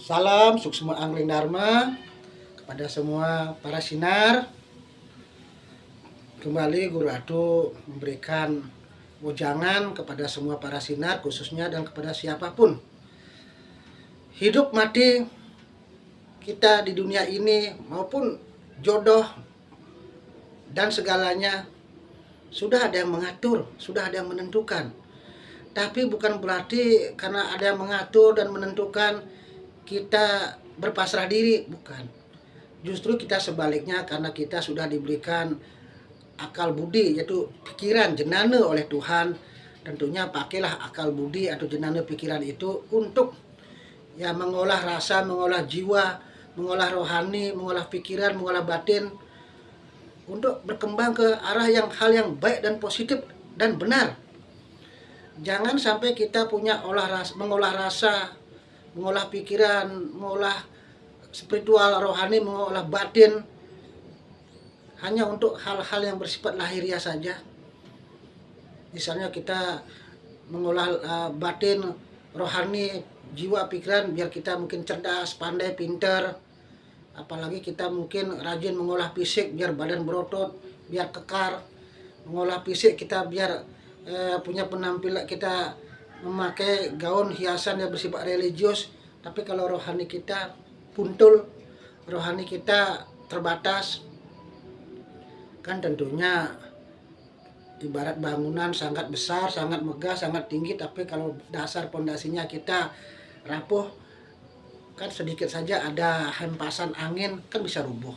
Salam suksma angling dharma kepada semua para sinar. Kembali Guru Adu memberikan wejangan kepada semua para sinar khususnya dan kepada siapapun. Hidup mati kita di dunia ini maupun jodoh dan segalanya sudah ada yang mengatur, sudah ada yang menentukan. Tapi bukan berarti karena ada yang mengatur dan menentukan kita berpasrah diri, bukan. Justru kita sebaliknya, karena kita sudah diberikan akal budi, yaitu pikiran jenana oleh Tuhan. Tentunya pakailah akal budi atau jenana pikiran itu untuk ya mengolah rasa, mengolah jiwa, mengolah rohani, mengolah pikiran, mengolah batin untuk berkembang ke arah yang hal yang baik dan positif dan benar. Jangan sampai kita punya mengolah rasa, mengolah pikiran, mengolah spiritual, rohani, mengolah batin hanya untuk hal-hal yang bersifat lahiriah saja. Misalnya kita mengolah batin, rohani, jiwa, pikiran biar kita mungkin cerdas, pandai, pinter. Apalagi kita mungkin rajin mengolah fisik biar badan berotot, biar kekar. Mengolah fisik kita biar punya penampilan, kita memakai gaun hiasan yang bersifat religius. Tapi kalau rohani kita puntul, rohani kita terbatas, kan tentunya ibarat bangunan sangat besar, sangat megah, sangat tinggi, tapi kalau dasar pondasinya kita rapuh, kan sedikit saja ada hempasan angin kan bisa rubuh.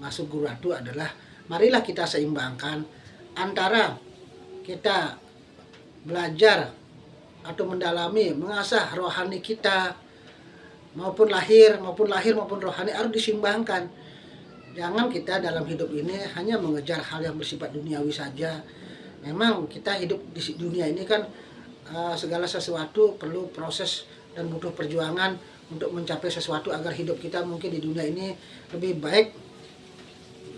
Masuk Guru Adu adalah marilah kita seimbangkan antara kita belajar atau mendalami, mengasah rohani kita maupun lahir maupun rohani harus disimbangkan. Jangan kita dalam hidup ini hanya mengejar hal yang bersifat duniawi saja. Memang kita hidup di dunia ini kan segala sesuatu perlu proses dan butuh perjuangan untuk mencapai sesuatu agar hidup kita mungkin di dunia ini lebih baik,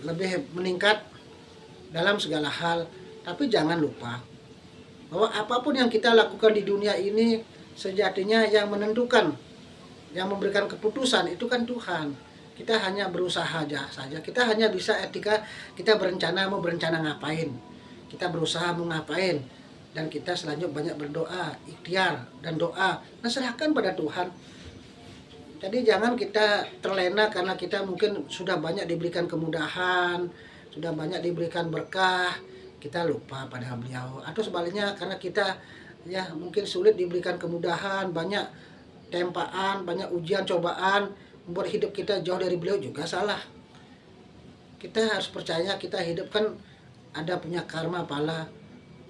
lebih meningkat dalam segala hal. Tapi jangan lupa bahwa apapun yang kita lakukan di dunia ini sejatinya yang menentukan, yang memberikan keputusan itu kan Tuhan. Kita hanya berusaha saja. Kita hanya bisa etika kita berencana mau berencana ngapain. Kita berusaha mau ngapain. Dan kita selanjutnya banyak berdoa, ikhtiar dan doa. Nah, serahkan pada Tuhan. Jadi jangan kita terlena karena kita mungkin sudah banyak diberikan kemudahan, sudah banyak diberikan berkah, kita lupa pada beliau. Atau sebaliknya karena kita ya mungkin sulit diberikan kemudahan, banyak tempaan, banyak ujian, cobaan, membuat hidup kita jauh dari beliau juga salah. Kita harus percaya kita hidup kan ada punya karma pala,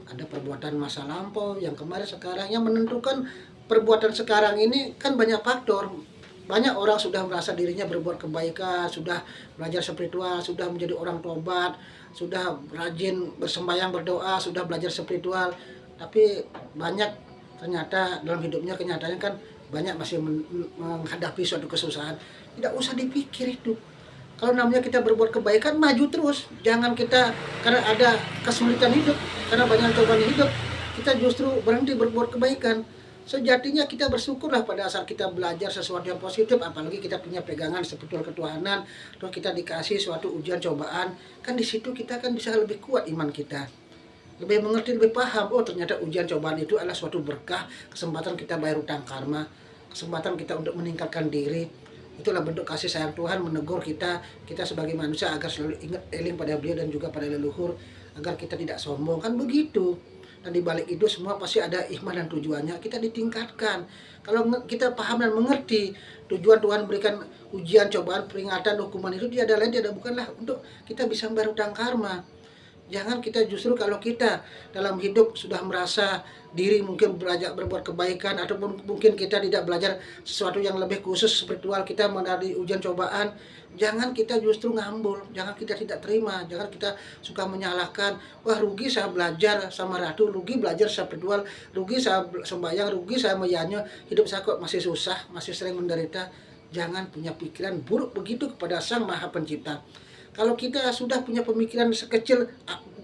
ada perbuatan masa lampau yang kemarin sekarang yang menentukan perbuatan sekarang ini kan banyak faktor. Banyak orang sudah merasa dirinya berbuat kebaikan, sudah belajar spiritual, sudah menjadi orang tobat, sudah rajin bersembahyang, berdoa, sudah belajar spiritual. Tapi banyak ternyata dalam hidupnya kenyataannya kan banyak masih menghadapi suatu kesusahan. Tidak usah dipikir itu. Kalau namanya kita berbuat kebaikan, maju terus. Jangan kita karena ada kesulitan hidup, karena banyak cobaan hidup, kita justru berhenti berbuat kebaikan. Sejatinya kita bersyukurlah pada saat kita belajar sesuatu yang positif, apalagi kita punya pegangan spiritual ketuhanan, terus kita dikasih suatu ujian cobaan, kan di situ kita kan bisa lebih kuat iman kita, lebih mengerti, lebih paham, oh ternyata ujian cobaan itu adalah suatu berkah, kesempatan kita bayar utang karma, kesempatan kita untuk meningkatkan diri. Itulah bentuk kasih sayang Tuhan menegur kita sebagai manusia agar selalu ingat eling pada beliau dan juga pada leluhur, agar kita tidak sombong, kan begitu. Dan di balik itu semua pasti ada hikmah dan tujuannya, kita ditingkatkan. Kalau kita paham dan mengerti tujuan Tuhan berikan ujian, cobaan, peringatan, hukuman itu tiada lain tiada bukanlah untuk kita bisa membayar utang karma. Jangan kita justru kalau kita dalam hidup sudah merasa diri mungkin belajar berbuat kebaikan ataupun mungkin kita tidak belajar sesuatu yang lebih khusus spiritual, kita menghadapi ujian cobaan, jangan kita justru ngambul, jangan kita tidak terima, jangan kita suka menyalahkan, wah rugi saya belajar sama Ratu, rugi belajar spiritual, rugi saya sembahyang, rugi saya meyanyo, hidup saya kok masih susah, masih sering menderita. Jangan punya pikiran buruk begitu kepada Sang Maha Pencipta. Kalau kita sudah punya pemikiran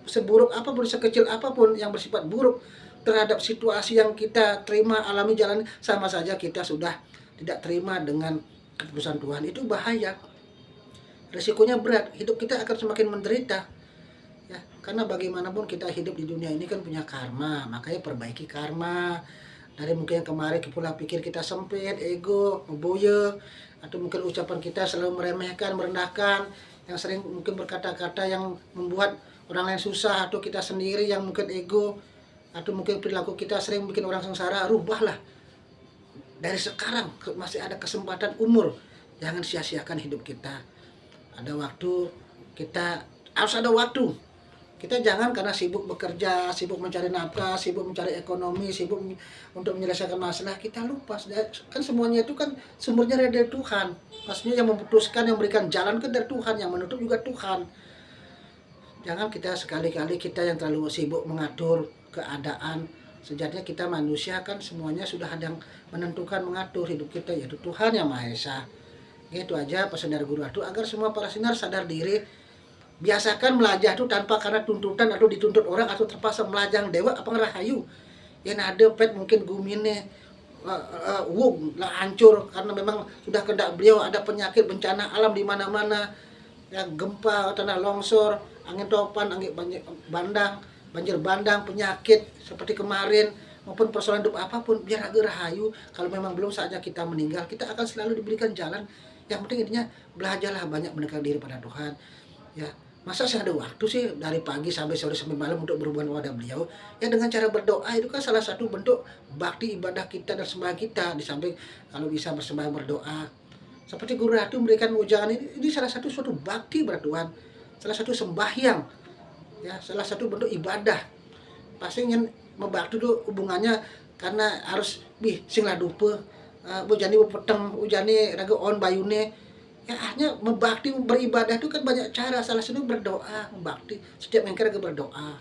seburuk apapun, sekecil apapun yang bersifat buruk terhadap situasi yang kita terima, alami, jalani, sama saja kita sudah tidak terima dengan keputusan Tuhan, itu bahaya. Resikonya berat, hidup kita akan semakin menderita. Ya, karena bagaimanapun kita hidup di dunia ini kan punya karma, makanya perbaiki karma. Dari mungkin yang kemarin pola pikir kita sempit, ego, ngeboye, atau mungkin ucapan kita selalu meremehkan, merendahkan, yang sering mungkin berkata-kata yang membuat orang lain susah, atau kita sendiri yang mungkin ego, atau mungkin perilaku kita sering bikin orang sengsara. Rubahlah dari sekarang, masih ada kesempatan umur, jangan sia-siakan hidup kita. Ada waktu, kita harus ada waktu. Kita jangan karena sibuk bekerja, sibuk mencari nafkah, sibuk mencari ekonomi, sibuk untuk menyelesaikan masalah, kita lupa. Kan semuanya itu kan sumbernya dari Tuhan. Maksudnya yang memutuskan, yang memberikan jalan kan dari Tuhan, yang menutup juga Tuhan. Jangan kita sekali-kali kita yang terlalu sibuk mengatur keadaan. Sejatinya kita manusia kan semuanya sudah ada yang menentukan, mengatur hidup kita, yaitu Tuhan yang Maha Esa. Gitu aja pesan dari Guru Ratu, agar semua para sinar sadar diri. Biasakan melajah itu tanpa karena tuntutan atau dituntut orang atau terpaksa melajang dewa apa ngerahayu. Yang ada pet mungkin gumine wung lah hancur karena memang sudah kehendak beliau, ada penyakit bencana alam di mana-mana. Ya, gempa, tanah longsor, angin topan, angin banjir bandang, penyakit seperti kemarin, maupun persoalan hidup apapun, biar agak rahayu. Kalau memang belum saatnya kita meninggal, kita akan selalu diberikan jalan. Yang penting intinya belajarlah banyak mendekatkan diri pada Tuhan. Ya, masa saya ada waktu sih dari pagi sampai sore sampai malam untuk berhubungan kepada beliau? Ya, dengan cara berdoa itu kan salah satu bentuk bakti ibadah kita dan sembahyang kita. Di samping kalau bisa bersembahyang berdoa, seperti Guru Ratu memberikan ujangan ini salah satu suatu bakti pada Tuhan, salah satu sembahyang, ya, salah satu bentuk ibadah. Pasti ingin membakti itu hubungannya karena harus sing ladupe bujani peteng ujani raga on bayune. Ya, hanya membakti, beribadah itu kan banyak cara. Salah satu berdoa, membakti. Setiap minggu berdoa.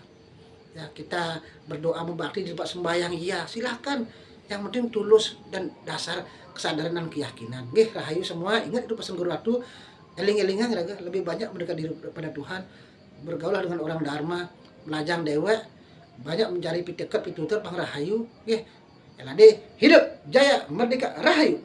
Ya, kita berdoa membakti di tempat sembahyang, iya, silahkan. Yang penting tulus dan dasar kesadaran dan keyakinan. Nggih, rahayu semua. Ingat itu pesan Guru Ratu. Eling-elingan lebih banyak mendekat diri pada Tuhan. Bergaulah dengan orang dharma, melajang dewa, banyak mencari pitekat pitutur pangrahayu. Nggih. Elade hidup jaya merdeka rahayu.